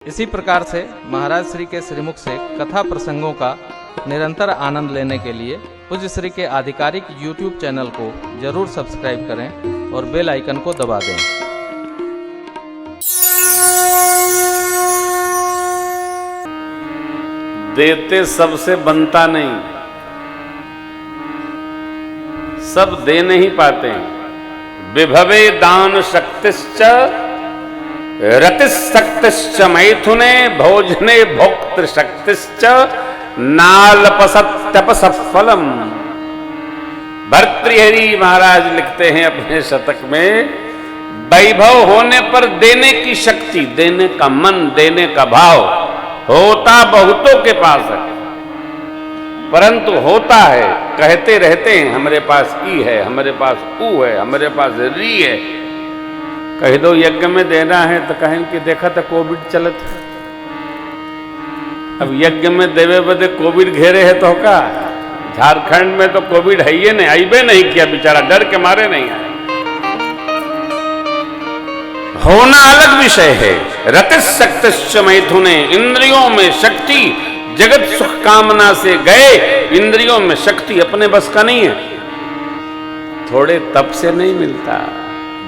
इसी प्रकार से महाराज श्री के श्रीमुख से कथा प्रसंगों का निरंतर आनंद लेने के लिए पूज्य श्री के आधिकारिक YouTube चैनल को जरूर सब्सक्राइब करें और बेल आइकन को दबा दें। देते सबसे बनता नहीं, सब दे नहीं पाते। विभवे दान शक्तिश्च रतिशक्तिश्च मैथुने भोजने भोक्तृ शक्तिश्च नालपसत्यपसफलम। भर्तृहरि महाराज लिखते हैं अपने शतक में, वैभव होने पर देने की शक्ति, देने का मन, देने का भाव होता बहुतों के पास है, परंतु होता है कहते रहते हैं हमारे पास ई है, हमारे पास ऊ है, हमारे पास री है। कह दो यज्ञ में देना है तो कहें कि देखा था कोविड चलत है। अब यज्ञ में देवे बदे कोविड घेरे है तो का झारखंड में तो कोविड है ही नहीं, आईबे नहीं किया, बेचारा डर के मारे नहीं आए। होना अलग विषय है। रतिशक्तिश्च मैथुने, इंद्रियों में शक्ति, जगत सुख कामना से गए, इंद्रियों में शक्ति अपने बस का नहीं है, थोड़े तप से नहीं मिलता।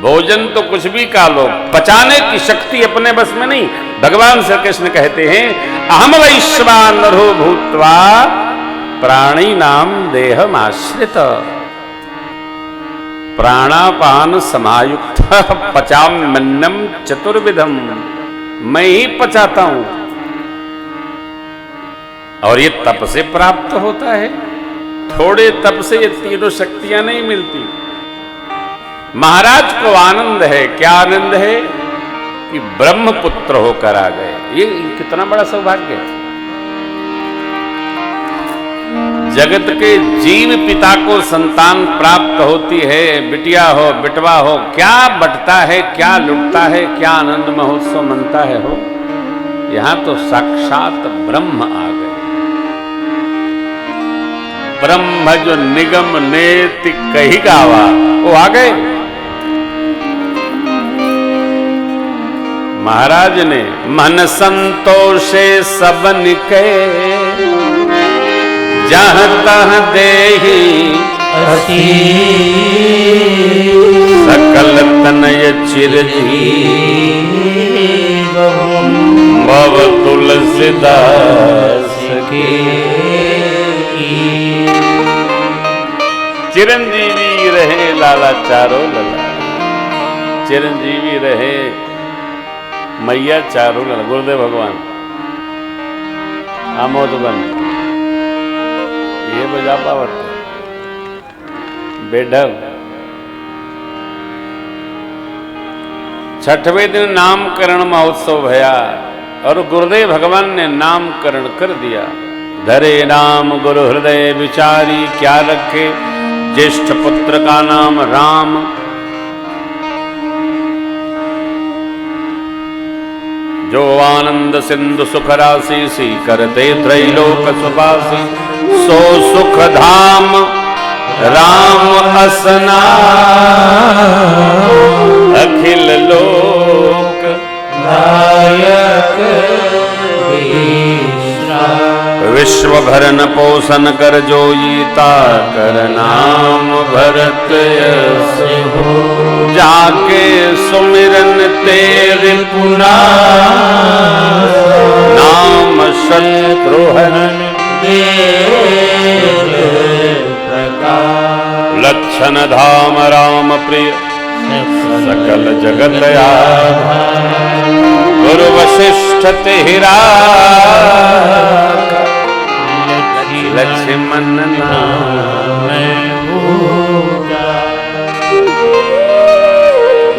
भोजन तो कुछ भी खा लो, पचाने की शक्ति अपने बस में नहीं। भगवान श्री कृष्ण कहते हैं, अहम वैश्वानरो भूत्वा प्राणी नाम देहमाश्रित प्राणापान समायुक्त पचाम्यन्नम चतुर्विधम। मैं ही पचाता हूं, और ये तप से प्राप्त होता है। थोड़े तप से ये तीनों शक्तियां नहीं मिलती। महाराज को आनंद है, क्या आनंद है कि ब्रह्मपुत्र होकर आ गए। ये कितना बड़ा सौभाग्य है। जगत के जीव पिता को संतान प्राप्त होती है, बिटिया हो बिटवा हो, क्या बटता है, क्या लुटता है, क्या आनंद महोत्सव मनता है हो। यहां तो साक्षात ब्रह्म आ गए। ब्रह्म जो निगम नेति कही गावा, वो आ गए। महाराज ने मन संतोषे सबन के जहाँ तहाँ देहि सकल तनय चिरजीव भव तुलसीदास के। चिरंजीवी रहे लाला चारो लला, चिरंजीवी रहे मैया चारू लला। गुरुदेव भगवान आमोद बन ये बजा पावत बेढब। छठवें दिन नामकरण महोत्सव भया और गुरुदेव भगवान ने नामकरण कर दिया। धरे नाम गुरु हृदय विचारी, क्या रखे ज्येष्ठ पुत्र का नाम राम। जो आनंद सिंधु सुख राशि सी करते त्रैलोक सुपासी। सो सुख धाम राम असना अखिल लोक नायक विश्व भरन पोषण कर जोईता कर नाम भरत यश हो। जाके सुमिरन तेरे पुना नाम शत्रुहन लक्षण धाम राम प्रिय सकल जगत आधार। गुरु वशिष्ठ तेरा लक्ष्मण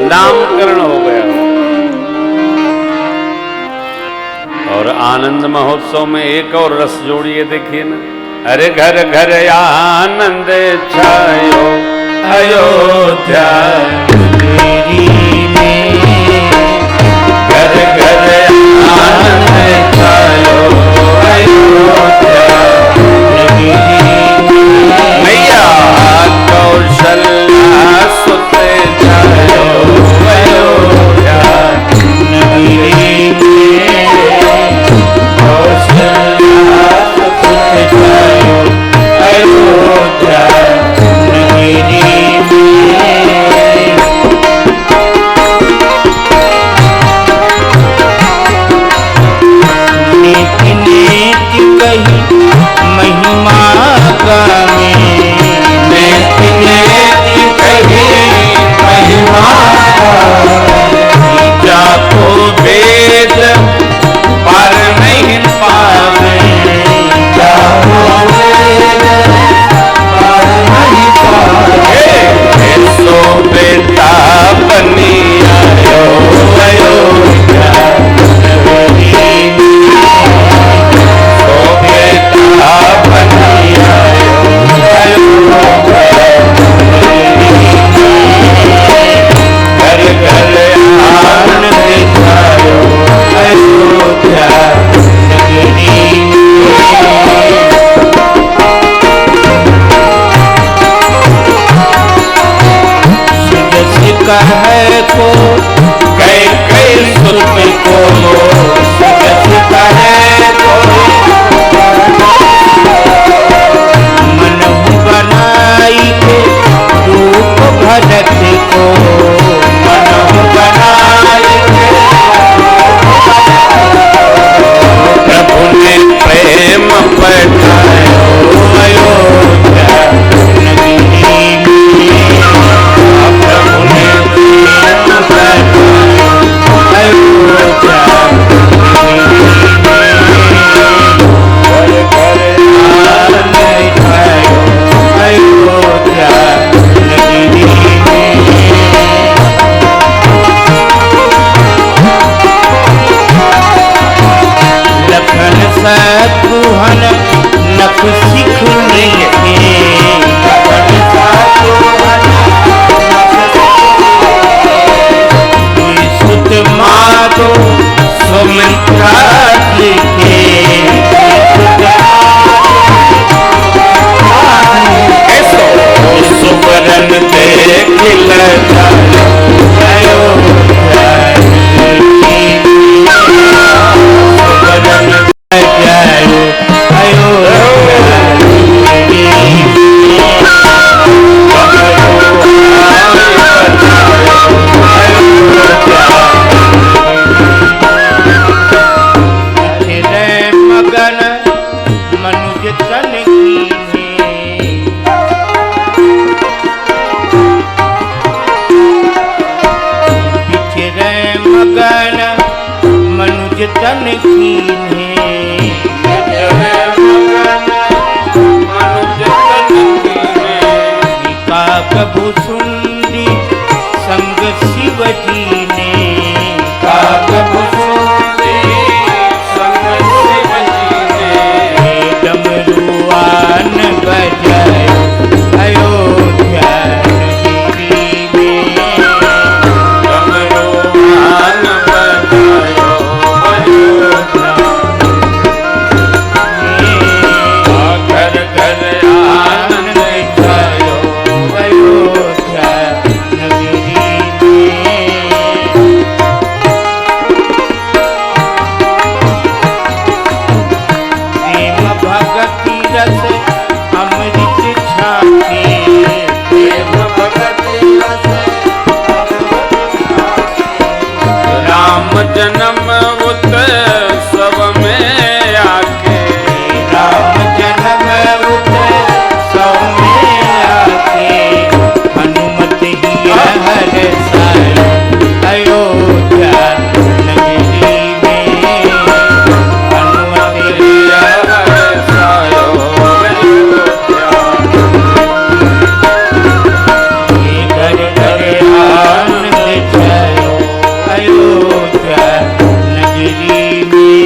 नामकरण हो गया। और आनंद महोत्सव में एक और रस जोड़िए, देखिए ना। अरे घर घर आनंद छायो अयोध्या तेरी में, घर घर आनंद छायो अयोध्या तेरी में। मैया कौशल्या सुत छायो अयोध्या तेरी में। कहे को कई कई सुत को सजस कहे को मनहु बनाई के रूप भरत को मनहु बनाई के प्रभु ने प्रेम पठायो अयोध्या नगरी में प्रभु ने प्रेम पठायो अयोध्या लखन शत्रुहन नख सिख सुत माधो सुमित्रा लिखे सुवरन देखिल मगन मनुज तन मगन मनुज तन कीन्हे का कभु सुंदी संग शिव जी ने का कभु सुंदी संग शिव जी ने डमरुआन बजायो अयोध्या नगरी में डमरुआन बजायो अयोध्या घर घर आनंद छायो अयोध्या नगरी में प्रेम भगति रस अमृत छाके प्रेम भगति रस राम जन्म उत्सव में आके राम जन्म उत्सव में आके हनुमत ही हर सायो अयोध्या नगरी में हनुमत ही सायो अयोध्या घर घर आनंद छायो अयोध्या नगरी में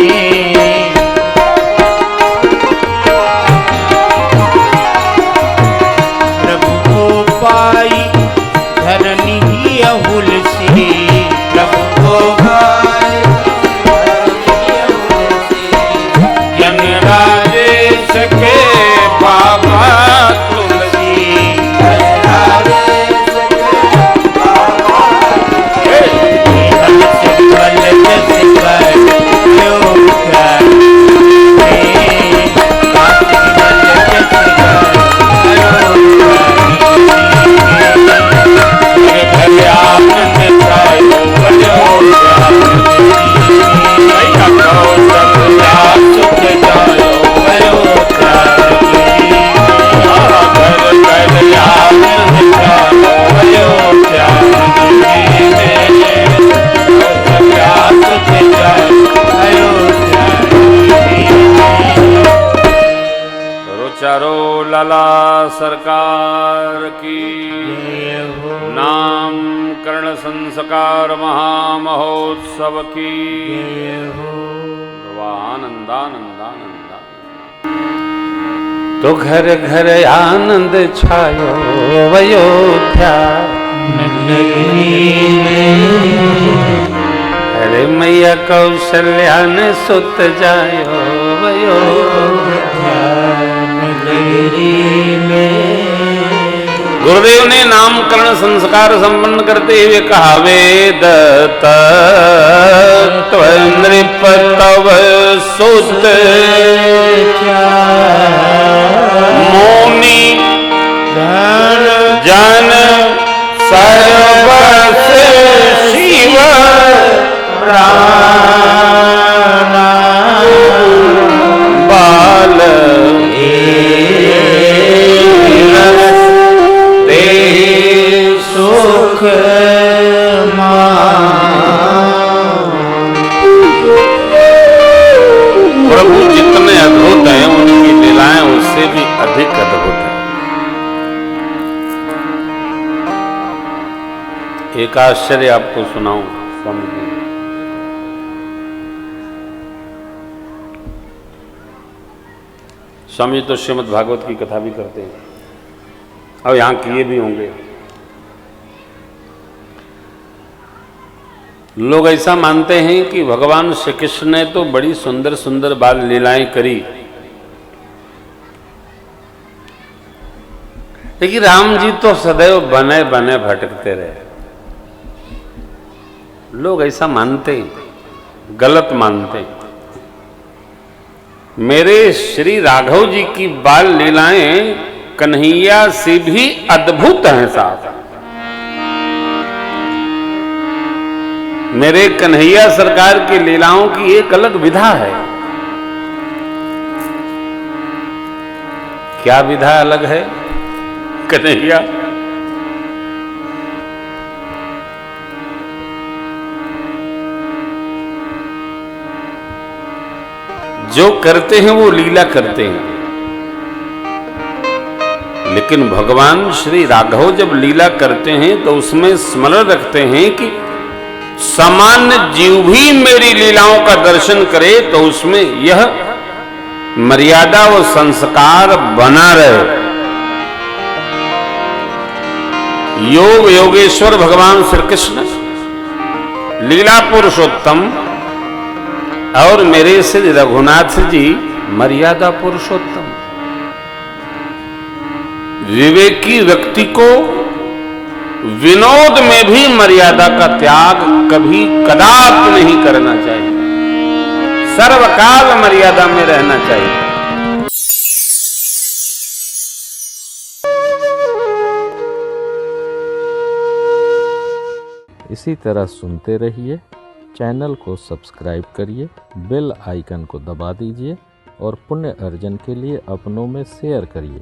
प्रभु को पाई धरनी ही अहुल सी प्रभु को पाई जन राजेश के बाबा तुलसी चारो लाला सरकार की नामकरण संस्कार महामहोत्सव की आनंदानंदानंदा तो घर घर आनंद छायो अयोध्या नगरी में अरे मैया कौशल्या ने सुत जायो अयोध्या नगरी में गुरुदेव ने नामकरण संस्कार संपन्न करते हुए कहा, वेद तत्व नृप तव सुत मुनि जन सर्वस शिव प्राणा बाल सुख प्रभु जितने अद्भुत हैं उनकी लीलाएं उससे भी अधिक अद्भुत है। एक आश्चर्य आपको सुनाऊं स्वामी जी। स्वामी तो श्रीमद् भागवत की कथा भी करते हैं और यहां किए भी होंगे। लोग ऐसा मानते हैं कि भगवान श्री कृष्ण ने तो बड़ी सुंदर सुंदर बाल लीलाएं करी, लेकिन राम जी तो सदैव बने बने भटकते रहे। लोग ऐसा मानते हैं, गलत मानते हैं। मेरे श्री राघव जी की बाल लीलाएं कन्हैया से भी अद्भुत हैं साहब। मेरे कन्हैया सरकार की लीलाओं की एक अलग विधा है। क्या विधा अलग है? कन्हैया जो करते हैं वो लीला करते हैं, लेकिन भगवान श्री राघव जब लीला करते हैं तो उसमें स्मरण रखते हैं कि सामान्य जीव भी मेरी लीलाओं का दर्शन करे तो उसमें यह मर्यादा व संस्कार बना रहे। योग योगेश्वर भगवान श्री कृष्ण, लीला पुरुषोत्तम, और मेरे श्री रघुनाथ जी मर्यादा पुरुषोत्तम। विवेकी व्यक्ति को विनोद में भी मर्यादा का त्याग कभी कदापि नहीं करना चाहिए, सर्वकाल मर्यादा में रहना चाहिए। इसी तरह सुनते रहिए, चैनल को सब्सक्राइब करिए, बेल आइकन को दबा दीजिए और पुण्य अर्जन के लिए अपनों में शेयर करिए।